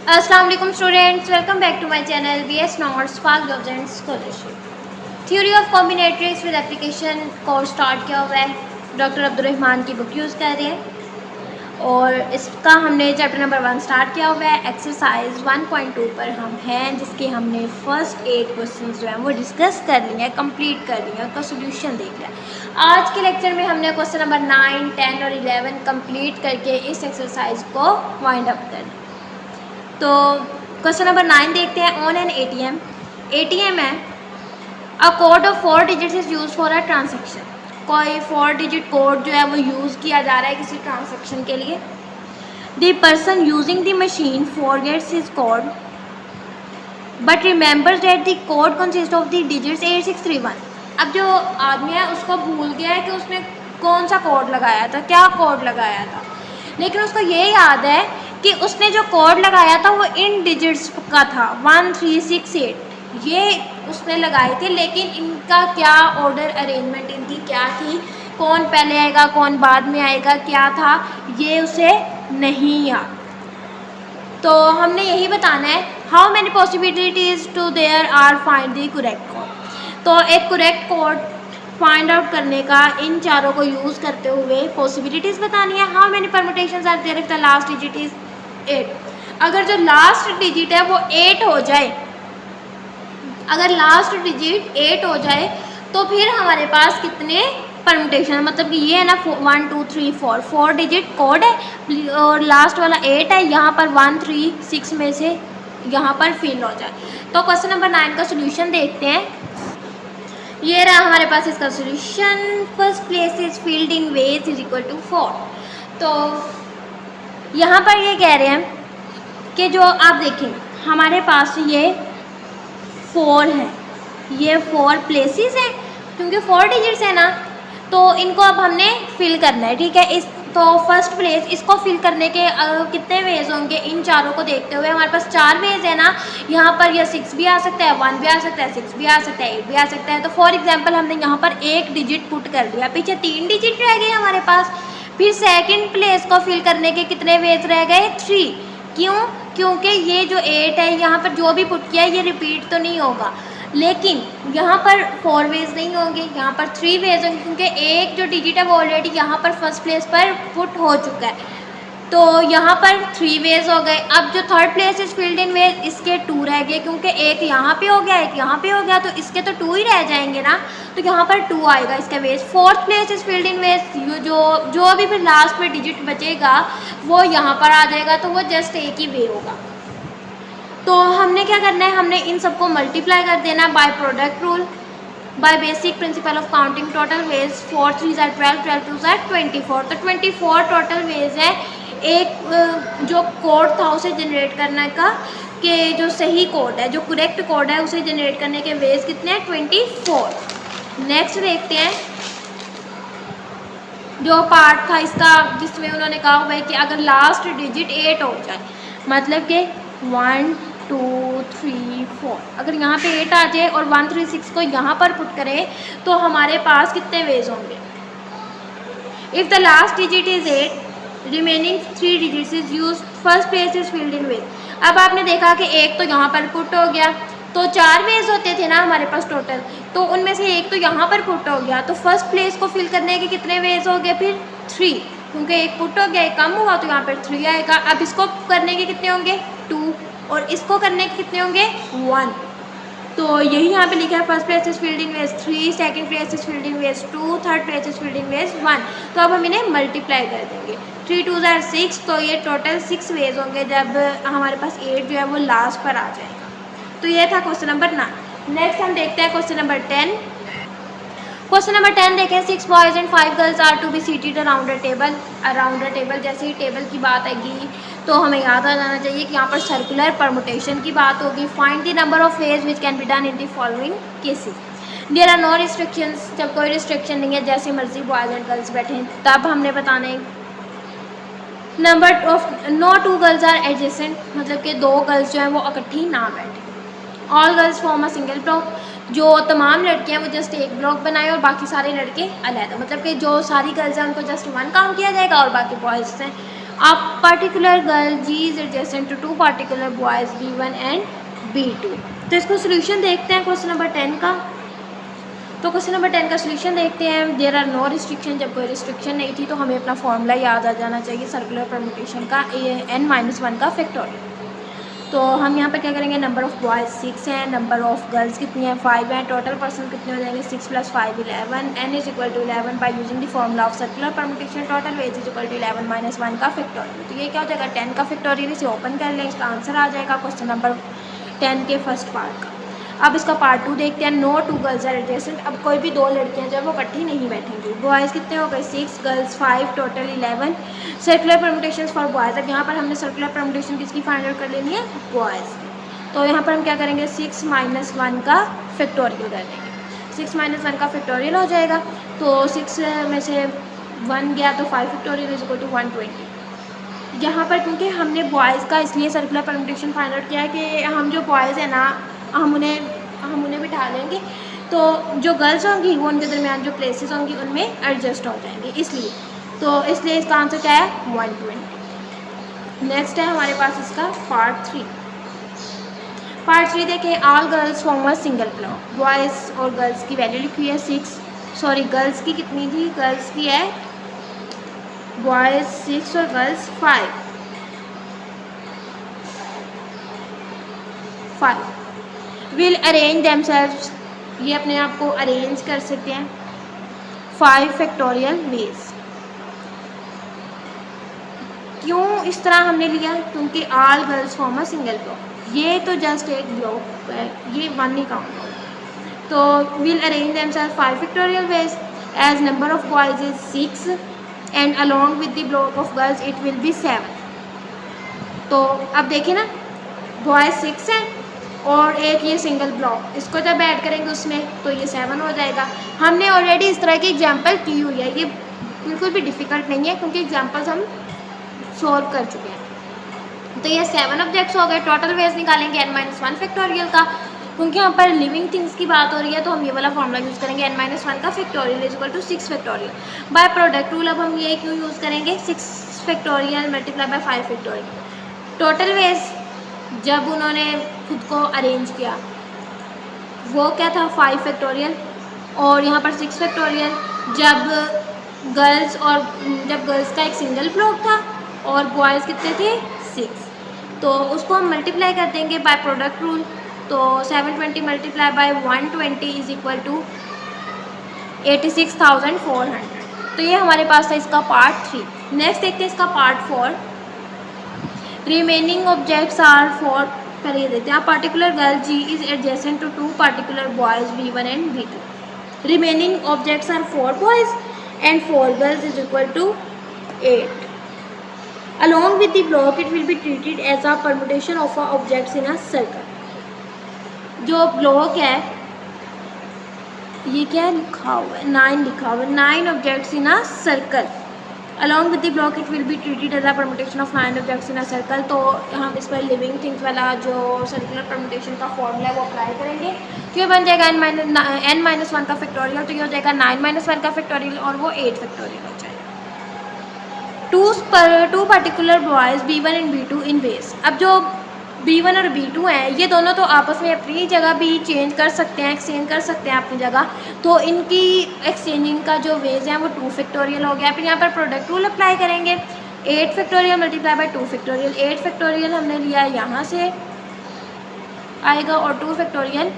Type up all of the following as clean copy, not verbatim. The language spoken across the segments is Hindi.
अस्सलाम वालेकुम students, welcome back to my channel BS notes spark jobs and scholarship. Theory of combinatorics with application course start किया हुआ है। डॉक्टर अब्दुर्रहमान की बुक यूज़ कर रहे हैं और इसका हमने चैप्टर नंबर 1 स्टार्ट किया हुआ है। एक्सरसाइज 1.2 पर हम हैं, जिसके हमने फर्स्ट 8 क्वेश्चन जो हैं वो डिस्कस कर लिए हैं, कंप्लीट कर लिए हैं, उसका सोल्यूशन देख लिया। आज के लेक्चर में हमने क्वेश्चन नंबर 9, 10 और 11 कंप्लीट करके इस एक्सरसाइज को वाइंड अप करना। तो क्वेश्चन नंबर 9 देखते हैं। ऑन एन ATM है, a code of 4 digits is use for a transaction. कोई 4 डिजिट कोड जो है वो यूज़ किया जा रहा है किसी ट्रांजेक्शन के लिए। The person using the machine forgets his code but remembers that the code consist of the digits 8631। अब जो आदमी है उसको भूल गया है कि उसने कौन सा कोड लगाया था, क्या कोड लगाया था, लेकिन उसको ये याद है कि उसने जो कोड लगाया था वो इन डिजिट्स का था 1368, ये उसने लगाए थे, लेकिन इनका क्या ऑर्डर अरेंजमेंट इनकी क्या थी, कौन पहले आएगा कौन बाद में आएगा, क्या था, ये उसे नहीं याद। तो हमने यही बताना है how many possibilities to there are find the correct code. तो एक करेक्ट कोड फाइंड आउट करने का इन चारों को यूज़ करते हुए पॉसिबिलिटीज़ बतानी है। How many permutations are there if the last digit is 8। अगर जो लास्ट डिजिट है वो 8 हो जाए, अगर लास्ट डिजिट 8 हो जाए तो फिर हमारे पास कितने परमुटेशन, मतलब कि ये है ना 1 2 3 4 डिजिट कोड है और लास्ट वाला 8 है, यहाँ पर 1 3 6 में से यहाँ पर फिल हो जाए। तो क्वेश्चन नंबर 9 का सोल्यूशन देखते हैं। ये रहा हमारे पास इसका solution. First place is filled in ways is equal to 4। तो यहाँ पर ये कह रहे हैं कि जो आप देखें हमारे पास ये 4 है, ये 4 प्लेसेस हैं, क्योंकि 4 डिजिट्स है ना, तो इनको अब हमने फिल करना है, ठीक है। इस तो फर्स्ट प्लेस इसको फिल करने के कितने वेज होंगे, इन चारों को देखते हुए हमारे पास 4 वेज है ना। यहाँ पर यह 6 भी आ सकता है, 1 भी आ सकता है, 6 भी आ सकता है, 8 भी आ सकता है। तो फॉर एग्जांपल हमने यहाँ पर एक डिजिट पुट कर दिया, पीछे 3 डिजिट रह गए हमारे पास। फिर सेकंड प्लेस को फिल करने के कितने वेज रह गए, 3। क्यों? क्योंकि ये जो 8 है यहाँ पर जो भी पुट किया है ये रिपीट तो नहीं होगा, लेकिन यहाँ पर 4 वेज नहीं होंगे, यहाँ पर 3 वेज होंगे, क्योंकि एक जो डिजिट है वो ऑलरेडी यहाँ पर फर्स्ट प्लेस पर पुट हो चुका है। तो यहाँ पर 3 वेज हो गए। अब जो third place is filled in ways, इसके 2 रह गए, क्योंकि एक यहाँ पे हो गया एक यहाँ पे हो गया, तो इसके तो 2 ही रह जाएंगे ना, तो यहाँ पर 2 आएगा इसका ways. Fourth place is filled in ways, जो भी फिर लास्ट में डिजिट बचेगा वो यहाँ पर आ जाएगा, तो वो जस्ट एक ही वे होगा। तो हमने क्या करना है, हमने इन सबको मल्टीप्लाई कर देना by product rule, by basic principle of counting total ways. 4 3 are 12, 12 2 are 24, तो 24 टोटल वेज है एक जो कोड था उसे जनरेट करने का, कि जो सही कोड है, जो करेक्ट कोड है उसे जनरेट करने के वेज कितने हैं, 24। नेक्स्ट देखते हैं जो पार्ट था इसका, जिसमें उन्होंने कहा हुआ है कि अगर लास्ट डिजिट 8 हो जाए, मतलब कि 1 2 3 4, अगर यहाँ पे 8 आ जाए और 1 3 6 को यहाँ पर पुट करें तो हमारे पास कितने वेज होंगे। If the last digit is 8, remaining 3 digits is use, first place is filled in ways. अब आपने देखा कि एक तो यहाँ पर पुट हो गया, तो 4 वेज होते थे ना हमारे पास टोटल, तो उनमें से एक तो यहाँ पर पुट हो गया, तो फर्स्ट प्लेस को फिल करने के कितने वेज हो गए, फिर 3, क्योंकि एक पुट हो गया एक कम हुआ तो यहाँ पर 3 आएगा। अब इसको करने के कितने होंगे, 2, और इसको करने के कितने होंगे, 1। तो यही यहाँ पे लिखा है first place is filled in ways 3, second place is filled in ways 2, third place is filled in ways 1। तो अब हम इन्हें मल्टीप्लाई कर देंगे, 3 2 आर 6, तो ये टोटल 6 वेज होंगे जब हमारे पास 8 जो है वो लास्ट पर आ जाएगा। तो ये था क्वेश्चन नंबर 9। नेक्स्ट हम देखते हैं क्वेश्चन नंबर 10। क्वेश्चन नंबर 10 देखें। 6 boys and 5 girls are to be seated around a table. Around a table, जैसे ही टेबल की बात आएगी तो हमें याद आ जाना चाहिए कि यहाँ पर सर्कुलर परमुटेशन की बात होगी। Find the number of ways which can be done in the following cases. There are no restrictions, जब कोई रिस्ट्रिक्शन नहीं है, जैसे मर्जी बॉयज़ एंड गर्ल्स बैठें, तब हमने बताना है। Number of no 2 girls are adjacent, मतलब कि 2 गर्ल्स जो हैं वो इकट्ठी ना बैठें। All girls form a single block, जो तमाम लड़के हैं वो जस्ट एक ब्लॉक बनाए और बाकी सारे लड़के अलग, मतलब कि जो सारी गर्ल्स हैं उनको जस्ट 1 काउंट किया जाएगा और बाकी बॉयज़ हैं A particular girl G is adjacent to two particular boys B1 and B2। तो इसको सोल्यूशन देखते हैं क्वेश्चन नंबर 10 का। तो क्वेश्चन नंबर 10 का सोल्यूशन देखते हैं। देयर आर नो रिस्ट्रिक्शन, जब कोई रिस्ट्रिक्शन नहीं थी तो हमें अपना फॉर्मूला याद आ जाना चाहिए सर्कुलर परम्यूटेशन का, n-1 का फैक्टोरियल। तो हम यहाँ पर क्या करेंगे, नंबर ऑफ़ बॉयज़ 6 हैं, नंबर ऑफ़ गर्ल्स कितनी है 5 हैं, टोटल पर्सन कितने हो जाएंगे 6 + 5 11, n is equal to 11 by using the formula of circular permutation total ways is equal to 11 - 1 का फैक्टोरियल। तो ये क्या हो जाएगा 10 का फैक्टोरियल। इसे ओपन कर लें, इसका आंसर आ जाएगा क्वेश्चन नंबर 10 के फर्स्ट पार्ट का। अब इसका पार्ट 2 देखते हैं। No two girls are adjacent. अब कोई भी दो लड़कियां जब वो इकट्ठी नहीं बैठेंगी। बॉयज़ कितने हो गए 6, girls 5, total 11। Circular permutation for boys. अब यहाँ पर हमने सर्कुलर परम्यूटेशन किसकी फाइंड आउट कर लेनी है, बॉयज़। तो यहाँ पर हम क्या करेंगे 6 - 1 का फैक्टोरियल कर देंगे। 6 - 1 का फैक्टोरियल हो जाएगा। तो 6 में से 1 गया तो 5 फैक्टोरियल इज इक्वल टू 120। यहाँ पर क्योंकि हमने बॉयज़ का इसलिए सर्कुलर परम्यूटेशन फाइंड आउट किया है कि हम जो बॉयज़ हैं ना हम उन्हें बिठा लेंगे, तो जो गर्ल्स होंगी वो उनके दरमियान जो प्लेसेस होंगी उनमें एडजस्ट हो जाएंगे, इसलिए इसका आंसर क्या है 120। नेक्स्ट है हमारे पास इसका पार्ट 3। पार्ट 3 देखें। All girls form a single block. Boys और गर्ल्स की वैल्यू लिखी है 6, गर्ल्स की कितनी थी, गर्ल्स की है बॉयज़ 6 और गर्ल्स 5। विल अरेंज देमसेल्व्स, ये अपने आप को अरेंज कर सकते हैं 5 फैक्टोरियल वेज। क्यों इस तरह हमने लिया, क्योंकि all girls form a single block. ये तो जस्ट एक ब्लॉक है, ये 1 नहीं काउंट होगा। तो will arrange themselves 5 factorial ways as number of boys is 6 and along with the block of girls it will be 7। तो अब देखिए ना, बॉयज़ 6 हैं और एक ये सिंगल ब्लॉक, इसको जब ऐड करेंगे उसमें तो ये 7 हो जाएगा। हमने ऑलरेडी इस तरह की एग्जांपल की हुई है, ये बिल्कुल भी डिफ़िकल्ट नहीं है क्योंकि एग्जांपल्स हम सॉल्व कर चुके हैं। तो ये 7 ऑब्जेक्ट्स हो गए। टोटल वेज निकालेंगे n-1 फैक्टोरियल का, क्योंकि यहाँ पर लिविंग थिंग्स की बात हो रही है तो हम ये वाला फॉर्मूला यूज़ करेंगे n-1 का factorial is equal to 6 factorial by product rule. अब हम ये क्यों यूज़ करेंगे 6 factorial multiply by 5 factorial. Total ways जब उन्होंने खुद को अरेंज किया वो क्या था 5 फैक्टोरियल, और यहाँ पर 6 फैक्टोरियल जब गर्ल्स का एक सिंगल ब्लॉक था और बॉयज़ कितने थे 6, तो उसको हम मल्टीप्लाई कर देंगे बाय प्रोडक्ट रूल। तो 720 multiply by 120 is equal to 86,400। तो ये हमारे पास था इसका पार्ट 3। नेक्स्ट देखते हैं इसका part 4। Remaining objects are four, पहले देते हैं particular girl G is adjacent to 2 particular boys B1 and B2. Remaining objects are 4 boys and 4 girls is equal to 8. Along with the block it will be treated as a permutation of objects in a circle. जो ब्लॉक है ये क्या लिखा हुआ है 9 लिखा हुआ है, 9 objects in a circle. Along with the block it will be treated as a permutation of 9 objects in a circle. तो हम इस पर लिविंग थिंग्स वाला जो सर्कुलर परम्यूटेशन का फॉर्मूला है वो अप्लाई करेंगे। तो ये बन जाएगा n-1 का फैक्टोरियल, तो ये हो जाएगा 9 - 1 का फैक्टोरियल और वो 8 फैक्टोरियल हो जाएगा। Two particular boys B1 and B2 in base. अब जो B1 और B2 हैं ये दोनों तो आपस में अपनी जगह भी चेंज कर सकते हैं, एक्सचेंज कर सकते हैं अपनी जगह। तो इनकी एक्सचेंजिंग का जो वेज है वो 2 फैक्टोरियल हो गया। फिर यहाँ पर प्रोडक्ट रूल अप्लाई करेंगे 8 factorial multiply bye 2 factorial. 8 factorial हमने लिया यहाँ से आएगा और 2 फैक्टोरियल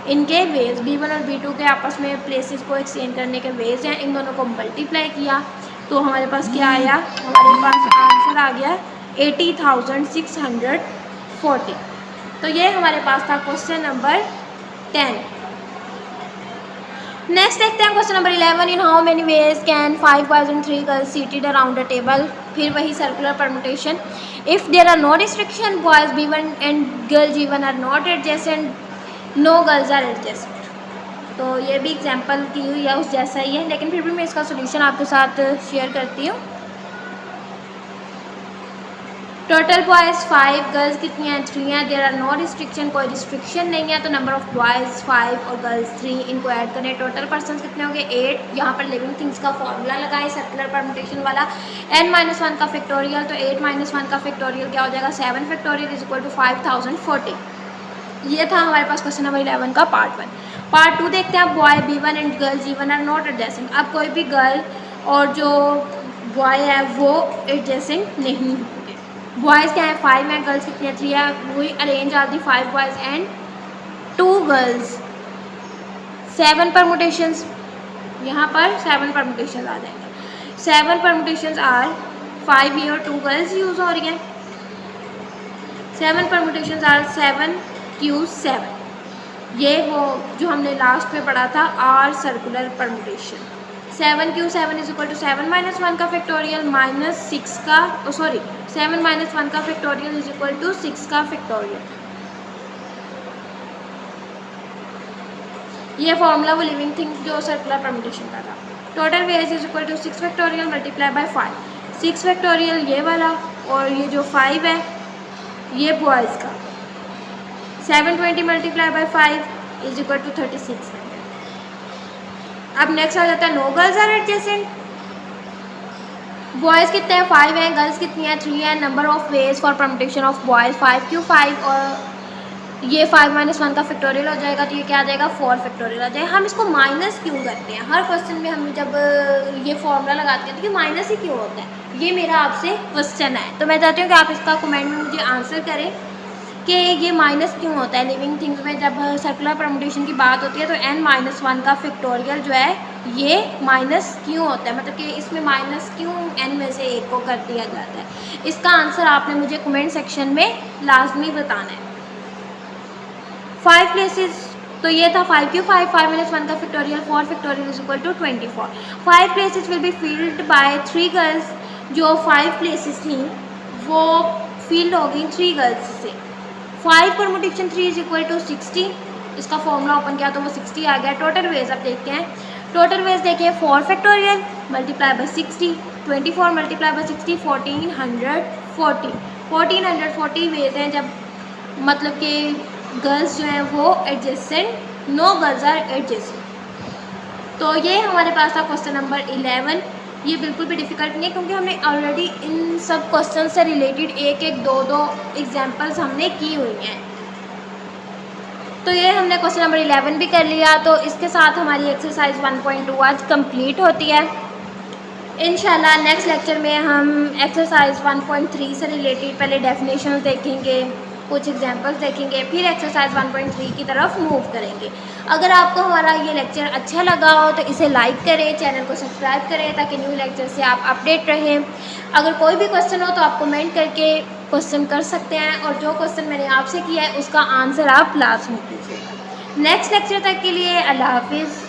इनके वेज B1 और B2 के आपस में प्लेसेस को एक्सचेंज करने के वेज हैं, इन दोनों को मल्टीप्लाई किया तो हमारे पास क्या आया, हमारे पास आंसर आ गया 80,640। तो ये हमारे पास था क्वेश्चन नंबर 10। नेक्स्ट देखते हैं question number 11। In how many ways can 5 boys and 3 girls seated around a table. फिर वही circular permutation. If there are no restriction boys B1 and girl G1 are not adjacent, no girls are adjacent. तो ये भी एग्जांपल की हुई है उस जैसा ही है, लेकिन फिर भी मैं इसका सोल्यूशन आपके साथ शेयर करती हूँ। टोटल बॉयज़ 5, गर्ल्स कितनी हैं 3 हैं। देयर आर नो रिस्ट्रिक्शन, कोई रिस्ट्रिक्शन नहीं है। तो नंबर ऑफ़ बॉयज़ 5 और गर्ल्स 3, इनको ऐड करें। टोटल पर्सन कितने होंगे 8। यहाँ पर लिविंग थिंग्स का फॉर्मूला लगाएं सर्कुलर परम्यूटेशन वाला, n-1 का फैक्टोरियल। तो 8-1 का फैक्टोरियल क्या हो जाएगा 7 फैक्टोरियल इज इक्वल टू 5040। ये था हमारे पास क्वेश्चन नंबर 11 का पार्ट 1। पार्ट 2 देखते हैं। Boy B1 and girl G1 are not adjacent. अब कोई भी गर्ल और जो बॉय है वो एडजेसेंट नहीं होंगे। बॉयज़ क्या है 5 है, गर्ल्स कितनी है 3 है। We arrange are the 5 boys and 2 girls. 7 permutations, यहाँ पर 7 परमुटेशंस आ जाएंगे। 7 परमुटेशंस आर 5 ये और 2 गर्ल्स यूज़ हो रही हैं। 7 परमुटेशंस आर 7Q7। ये वो जो हमने लास्ट में पढ़ा था are circular permutation. 7Q7 is equal to 7-1 का फैक्टोरियल माइनस 6 का 7-1 का फैक्टोरियल इज इक्वल टू 6 का फैक्टोरियल। ये फॉर्मूला वो लिविंग थिंग जो सर्कुलर परमुटेशन का था। Total ways is equal to 6 factorial multiply by 5। 6 factorial ये वाला और ये जो 5 है ये बॉयज़ का। 720 multiply by 5 is equal to 36। अब नेक्स्ट आ जाता है no girls are adjacent. Boys कितने हैं 5 हैं, गर्ल्स कितनी हैं 3 हैं। Number of ways for permutation of boys 5Q5 और ये 5-1 का फैक्टोरियल हो जाएगा। तो ये क्या आ जाएगा 4 फैक्टोरियल आ जाएगा। हम इसको माइनस क्यों करते हैं हर क्वेश्चन में, हम जब ये फॉर्मूला लगाते हैं तो ये माइनस ही क्यों होता है, ये मेरा आपसे क्वेश्चन है। तो मैं चाहती हूँ कि आप इसका कमेंट में मुझे आंसर करें कि ये माइनस क्यों होता है। लिविंग थिंग्स में जब सर्कुलर परमुटेशन की बात होती है तो n-1 का फैक्टोरियल जो है ये माइनस क्यों होता है, मतलब कि इसमें माइनस क्यों n में से 1 को कर दिया जाता है। इसका आंसर आपने मुझे कमेंट सेक्शन में लाजमी बताना है। 5 प्लेसेस, तो ये था 5Q5, 5-1 का factorial 4 factorial is equal to 24। 5 places will be filled by 3 girls. जो 5 प्लेसेस थी वो फिल्ड हो गई 3 गर्ल्स से। 5 परमुटेशन 3 इज इक्वल टू 60। इसका फॉर्मूला ओपन किया तो वो 60 आ गया। टोटल वेज अब देखते हैं। टोटल वेज देखिए 4 factorial multiply by 60, 24 multiply by 60 1440। 1440 ways हैं जब मतलब कि गर्ल्स जो हैं वो adjacent, no girls are adjacent. तो ये हमारे पास था क्वेश्चन नंबर 11। ये बिल्कुल भी डिफ़िकल्ट नहीं है क्योंकि हमने ऑलरेडी इन सब क्वेश्चन से रिलेटेड एक एक दो एग्जाम्पल्स हमने की हुई हैं। तो ये हमने क्वेश्चन नंबर 11 भी कर लिया। तो इसके साथ हमारी एक्सरसाइज 1.2 आज कंप्लीट होती है। इंशाल्लाह नेक्स्ट लेक्चर में हम एक्सरसाइज 1.3 से रिलेटेड पहले डेफिनेशंस देखेंगे, कुछ एग्जांपल्स देखेंगे, फिर एक्सरसाइज 1.3 की तरफ मूव करेंगे। अगर आपको हमारा ये लेक्चर अच्छा लगा हो तो इसे लाइक करें, चैनल को सब्सक्राइब करें ताकि न्यू लेक्चर से आप अपडेट रहें। अगर कोई भी क्वेश्चन हो तो आप कमेंट करके क्वेश्चन कर सकते हैं और जो क्वेश्चन मैंने आपसे किया है उसका आंसर आप लाजमी कीजिएगा। नेक्स्ट लेक्चर तक के लिए अल्लाह हाफिज़।